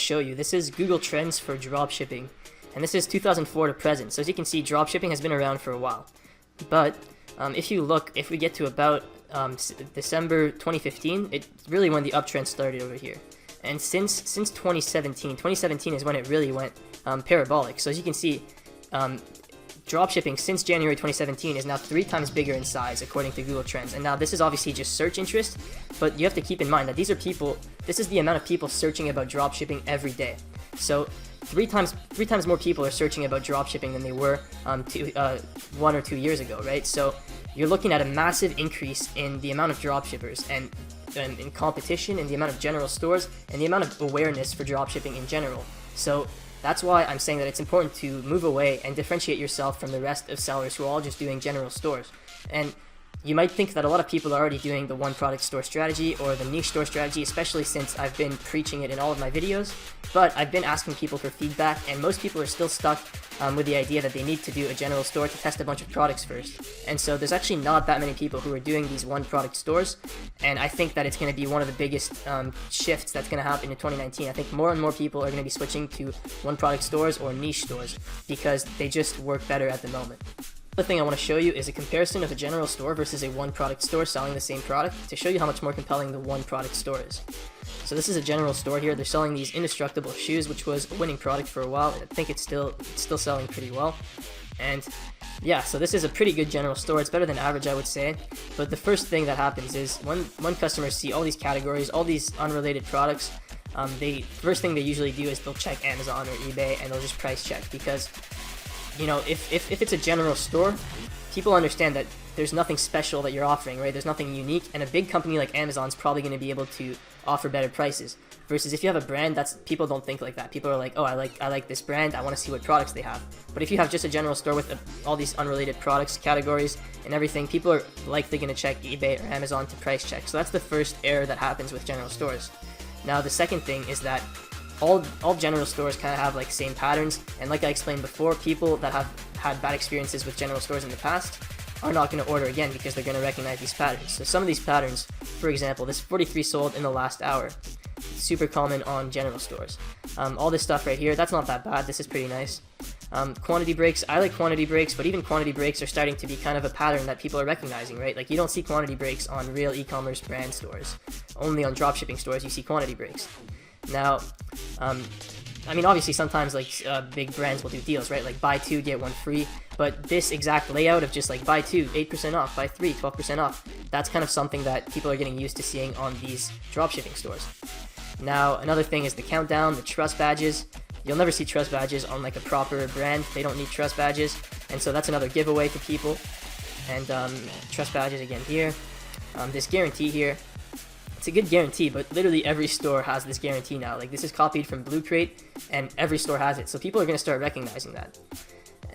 show you. This is Google Trends for dropshipping, and this is 2004 to present. So as you can see, dropshipping has been around for a while. But if you look, if we get to about December 2015, it really when the uptrend started over here. And since 2017 is when it really went parabolic. So as you can see, dropshipping since January 2017 is now 3 times bigger in size according to Google Trends. And now this is obviously just search interest, but you have to keep in mind that these are people, this is the amount of people searching about dropshipping every day. So three times more people are searching about dropshipping than they were 1 or 2 years ago, right? So you're looking at a massive increase in the amount of dropshippers and in competition, in the amount of general stores, and the amount of awareness for dropshipping in general. So that's why I'm saying that it's important to move away and differentiate yourself from the rest of sellers who are all just doing general stores. And you might think that a lot of people are already doing the one product store strategy or the niche store strategy, especially since I've been preaching it in all of my videos. But I've been asking people for feedback, and most people are still stuck with the idea that they need to do a general store to test a bunch of products first. And so there's actually not that many people who are doing these one product stores, and I think that it's going to be one of the biggest shifts that's going to happen in 2019. I think more and more people are going to be switching to one product stores or niche stores because they just work better at the moment. The thing I want to show you is a comparison of a general store versus a one product store selling the same product to show you how much more compelling the one product store is. So this is a general store here. They're selling these indestructible shoes, which was a winning product for a while. I think it's still selling pretty well. And yeah, so this is a pretty good general store. It's better than average, I would say. But the first thing that happens is when customers see all these categories, all these unrelated products, first thing they usually do is they'll check Amazon or eBay and they'll just price check, because you know, if it's a general store, people understand that there's nothing special that you're offering, right? There's nothing unique, and a big company like Amazon's probably going to be able to offer better prices. Versus if you have a brand, people don't think like that. People are like, oh, I like this brand, I want to see what products they have. But if you have just a general store with all these unrelated products, categories, and everything, people are likely going to check eBay or Amazon to price check. So that's the first error that happens with general stores. Now the second thing is that all general stores kind of have like same patterns, and like I explained before, people that have had bad experiences with general stores in the past are not going to order again because they're going to recognize these patterns. So some of these patterns, for example, this 43 sold in the last hour, super common on general stores. All this stuff right here, that's not that bad. This is pretty nice. Quantity breaks, I like quantity breaks, but even quantity breaks are starting to be kind of a pattern that people are recognizing, right? Like you don't see quantity breaks on real e-commerce brand stores. Only on dropshipping stores you see quantity breaks. Now, I mean, obviously sometimes like big brands will do deals, right? Like buy 2, get 1 free. But this exact layout of just like buy 2, 8% off, buy 3, 12% off, that's kind of something that people are getting used to seeing on these dropshipping stores. Now, another thing is the countdown, the trust badges. You'll never see trust badges on like a proper brand. They don't need trust badges. And so that's another giveaway to people. And trust badges again here. This guarantee here. It's a good guarantee, but literally every store has this guarantee now. Like this is copied from Blue Crate, and every store has it. So people are going to start recognizing that.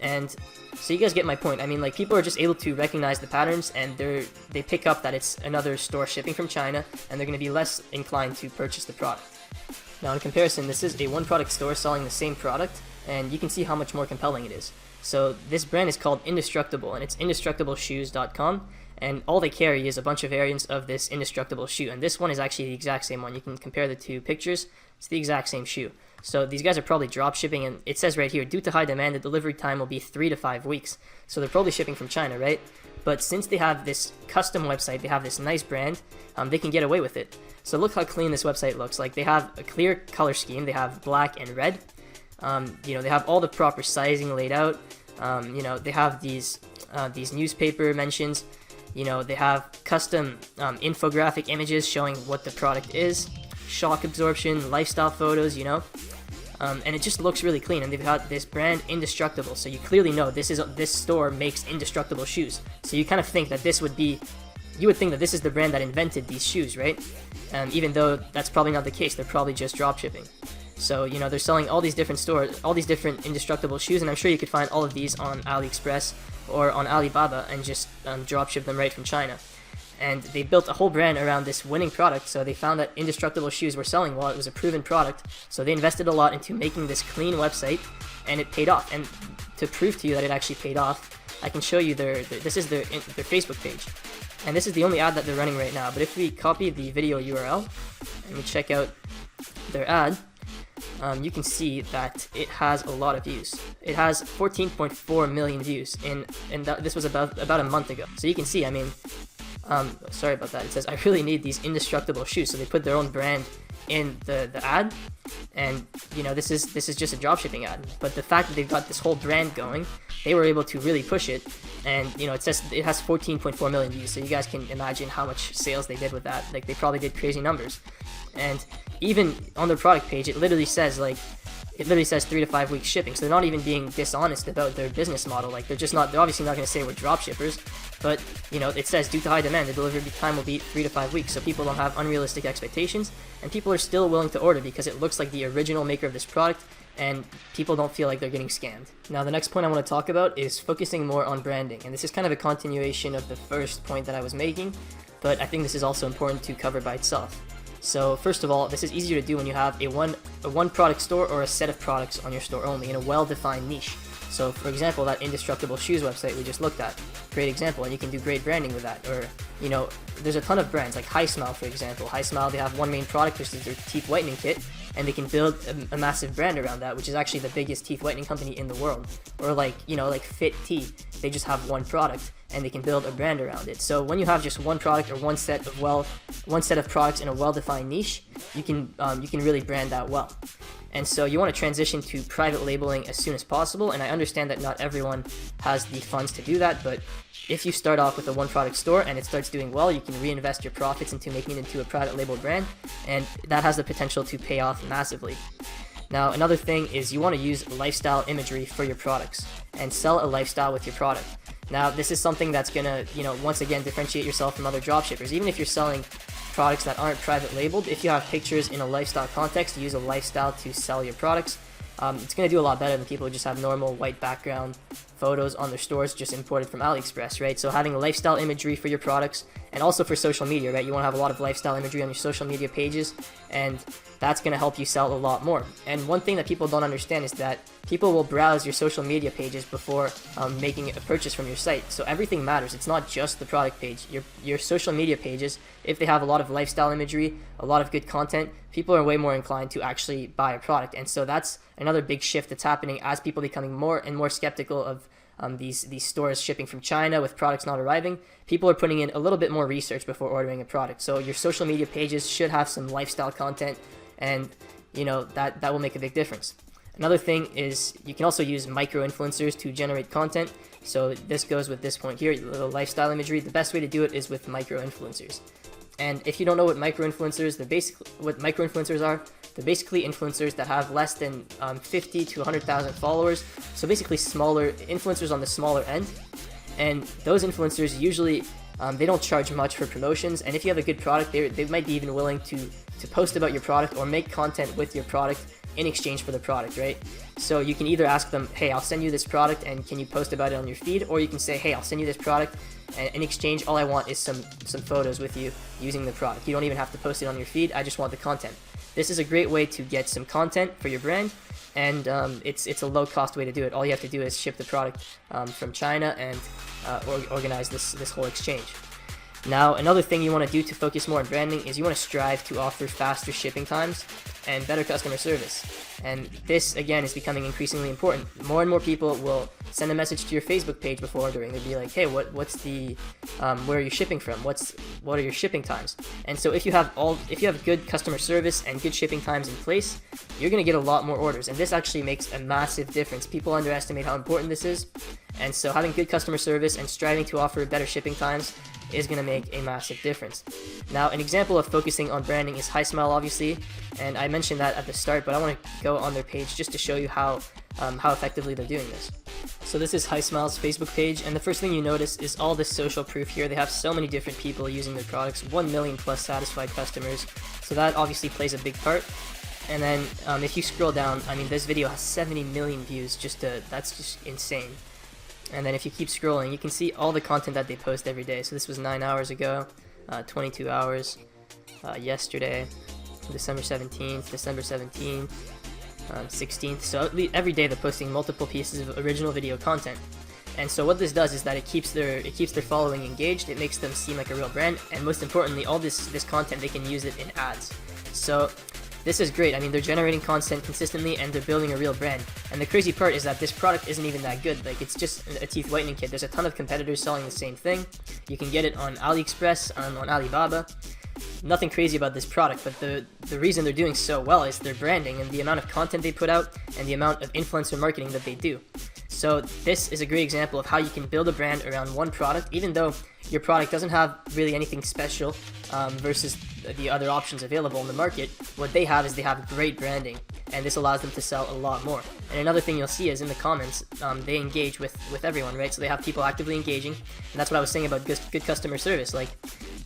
And so you guys get my point. I mean, like people are just able to recognize the patterns, and they pick up that it's another store shipping from China, and they're going to be less inclined to purchase the product. Now in comparison, this is a one product store selling the same product, and you can see how much more compelling it is. So this brand is called Indestructible, and it's indestructibleshoes.com. And all they carry is a bunch of variants of this indestructible shoe. And this one is actually the exact same one. You can compare the two pictures. It's the exact same shoe. So these guys are probably drop shipping, and it says right here, due to high demand, the delivery time will be 3 to 5 weeks. So they're probably shipping from China, right? But since they have this custom website, they have this nice brand, they can get away with it. So look how clean this website looks. Like they have a clear color scheme. They have black and red. You know, they have all the proper sizing laid out. You know, they have these newspaper mentions. You know, they have custom infographic images showing what the product is, shock absorption, lifestyle photos, you know, and it just looks really clean. And they've got this brand Indestructible, so you clearly know this store makes indestructible shoes. So you kind of think that you would think that this is the brand that invented these shoes, right? Even though that's probably not the case. They're probably just drop shipping. So, you know, they're selling all these different stores, all these different indestructible shoes, and I'm sure you could find all of these on AliExpress or on Alibaba and just drop ship them right from China. And they built a whole brand around this winning product, so they found that indestructible shoes were selling well. It was a proven product, so they invested a lot into making this clean website, and it paid off. And to prove to you that it actually paid off, I can show you this is their Facebook page. And this is the only ad that they're running right now. But if we copy the video URL and we check out their ad, you can see that it has a lot of views. It has 14.4 million views, and this was about a month ago. So you can see, I mean, sorry about that. It says, I really need these indestructible shoes. So they put their own brand in the ad, and you know, this is just a dropshipping ad. But the fact that they've got this whole brand going, they were able to really push it. And you know, it says it has 14.4 million views. So you guys can imagine how much sales they did with that. Like, they probably did crazy numbers. And even on their product page, it literally says 3 to 5 weeks shipping. So they're not even being dishonest about their business model. Like, they're obviously not going to say we're drop shippers, but you know, it says due to high demand, the delivery time will be 3 to 5 weeks. So people don't have unrealistic expectations, and people are still willing to order because it looks like the original maker of this product, and people don't feel like they're getting scammed. Now, the next point I want to talk about is focusing more on branding, and this is kind of a continuation of the first point that I was making, but I think this is also important to cover by itself. So first of all, this is easier to do when you have a one product store or a set of products on your store only in a well-defined niche. So for example, that indestructible shoes website we just looked at, great example, and you can do great branding with that. Or, you know, there's a ton of brands like Hi Smile, for example. Hi Smile, they have one main product, which is their teeth whitening kit, and they can build a massive brand around that, which is actually the biggest teeth whitening company in the world. Or like, you know, like Fit Tea, they just have one product and they can build a brand around it. So when you have just one product or one set of products in a well-defined niche, you can really brand that well. And so you want to transition to private labeling as soon as possible, and I understand that not everyone has the funds to do that, but if you start off with a one product store and it starts doing well, you can reinvest your profits into making it into a private label brand, and that has the potential to pay off massively. Now, another thing is you want to use lifestyle imagery for your products and sell a lifestyle with your product. Now, this is something that's gonna, you know, once again differentiate yourself from other dropshippers. Even if you're selling products that aren't private labeled, if you have pictures in a lifestyle context, use a lifestyle to sell your products, it's going to do a lot better than people who just have normal white background photos on their stores just imported from AliExpress, right? So having lifestyle imagery for your products, and also for social media, right? You want to have a lot of lifestyle imagery on your social media pages, and that's going to help you sell a lot more. And one thing that people don't understand is that people will browse your social media pages before making a purchase from your site. So everything matters. It's not just the product page. Your social media pages, if they have a lot of lifestyle imagery, a lot of good content, people are way more inclined to actually buy a product. And so that's another big shift that's happening as people becoming more and more skeptical of these stores shipping from China with products not arriving. People are putting in a little bit more research before ordering a product. So your social media pages should have some lifestyle content, and you know that will make a big difference. Another thing is you can also use micro-influencers to generate content. So this goes with this point here, the lifestyle imagery. The best way to do it is with micro-influencers. And if you don't know what micro-influencers, they're basically influencers that have less than 50 to 100,000 followers. So basically smaller influencers on the smaller end. And those influencers usually, they don't charge much for promotions. And if you have a good product, they might be even willing to post about your product or make content with your product in exchange for the product, right? So you can either ask them, hey, I'll send you this product and can you post about it on your feed? Or you can say, hey, I'll send you this product, and in exchange, all I want is some photos with you using the product. You don't even have to post it on your feed. I just want the content. This is a great way to get some content for your brand, and it's a low-cost way to do it. All you have to do is ship the product from China and organize this whole exchange. Now, another thing you want to do to focus more on branding is you want to strive to offer faster shipping times and better customer service. And this, again, is becoming increasingly important. More and more people will send a message to your Facebook page before ordering. They'll be like, hey, what's the, where are you shipping from? What are your shipping times? And so if you have good customer service and good shipping times in place, you're going to get a lot more orders. And this actually makes a massive difference. People underestimate how important this is. And so having good customer service and striving to offer better shipping times is going to make a massive difference. Now, an example of focusing on branding is Hi Smile, obviously, and I mentioned that at the start, but I want to go on their page just to show you how effectively they're doing this. So this is Hi Smile's Facebook page, and the first thing you notice is all this social proof here. They have so many different people using their products, 1 million plus satisfied customers, so that obviously plays a big part. And then if you scroll down, I mean, this video has 70 million views, that's just insane. And then if you keep scrolling, you can see all the content that they post every day. So this was 9 hours ago, 22 hours, yesterday, December 17th, December 17th, 16th. So every day they're posting multiple pieces of original video content. And so what this does is that it keeps their following engaged. It makes them seem like a real brand. And most importantly, all this content, they can use it in ads. So this is great. I mean, they're generating content consistently and they're building a real brand. And the crazy part is that this product isn't even that good. Like, it's just a teeth whitening kit. There's a ton of competitors selling the same thing. You can get it on AliExpress, on Alibaba. Nothing crazy about this product, but the reason they're doing so well is their branding and the amount of content they put out and the amount of influencer marketing that they do. So this is a great example of how you can build a brand around one product, even though your product doesn't have really anything special versus the other options available in the market. What they have is they have great branding, and this allows them to sell a lot more. And another thing you'll see is in the comments, they engage with everyone, right? So they have people actively engaging, and that's what I was saying about good customer service. Like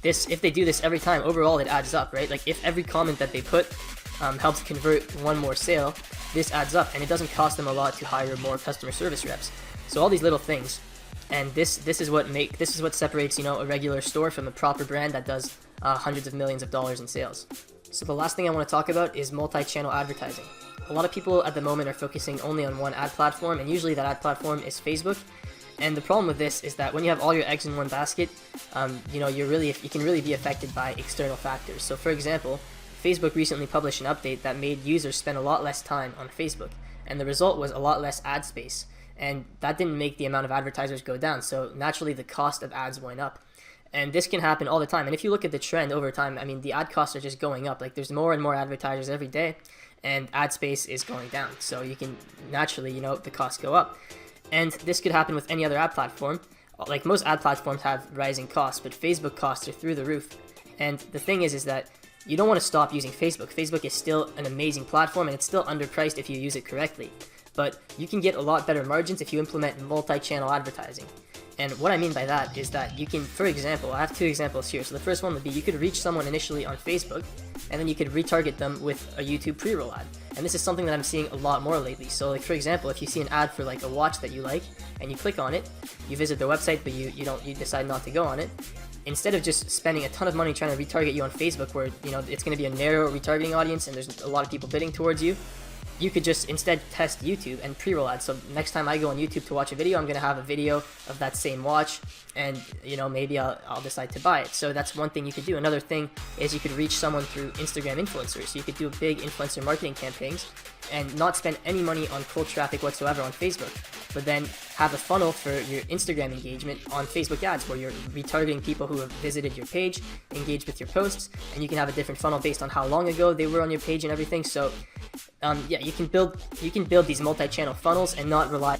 this, if they do this every time, overall it adds up, right? Like if every comment that they put helps convert one more sale, this adds up, and it doesn't cost them a lot to hire more customer service reps. So all these little things, and this is what separates, you know, a regular store from a proper brand that does hundreds of millions of dollars in sales. So the last thing I want to talk about is multi-channel advertising. A lot of people at the moment are focusing only on one ad platform, and usually that ad platform is Facebook. And the problem with this is that when you have all your eggs in one basket, you know, you can really be affected by external factors. So for example, Facebook recently published an update that made users spend a lot less time on Facebook, and the result was a lot less ad space, and that didn't make the amount of advertisers go down, so naturally the cost of ads went up. And this can happen all the time, and if you look at the trend over time, I mean, the ad costs are just going up. Like, there's more and more advertisers every day, and ad space is going down, so you can naturally, you know, the costs go up. And this could happen with any other ad platform. Like, most ad platforms have rising costs, but Facebook costs are through the roof. And the thing is that you don't want to stop using Facebook. Facebook is still an amazing platform, and it's still underpriced if you use it correctly. But you can get a lot better margins if you implement multi-channel advertising. And what I mean by that is that you can, for example, I have two examples here. So the first one would be you could reach someone initially on Facebook, and then you could retarget them with a YouTube pre-roll ad. And this is something that I'm seeing a lot more lately. So like, for example, if you see an ad for like a watch that you like, and you click on it, you visit their website, but you decide not to go on it, instead of just spending a ton of money trying to retarget you on Facebook, where, you know, it's going to be a narrow retargeting audience and there's a lot of people bidding towards you, you could just instead test YouTube and pre-roll ads. So next time I go on YouTube to watch a video, I'm going to have a video of that same watch, and, you know, maybe I'll decide to buy it. So that's one thing you could do. Another thing is you could reach someone through Instagram influencers. So you could do big influencer marketing campaigns and not spend any money on cold traffic whatsoever on Facebook, but then have a funnel for your Instagram engagement on Facebook ads, where you're retargeting people who have visited your page, engaged with your posts, and you can have a different funnel based on how long ago they were on your page and everything. So yeah, you can build these multi-channel funnels and not rely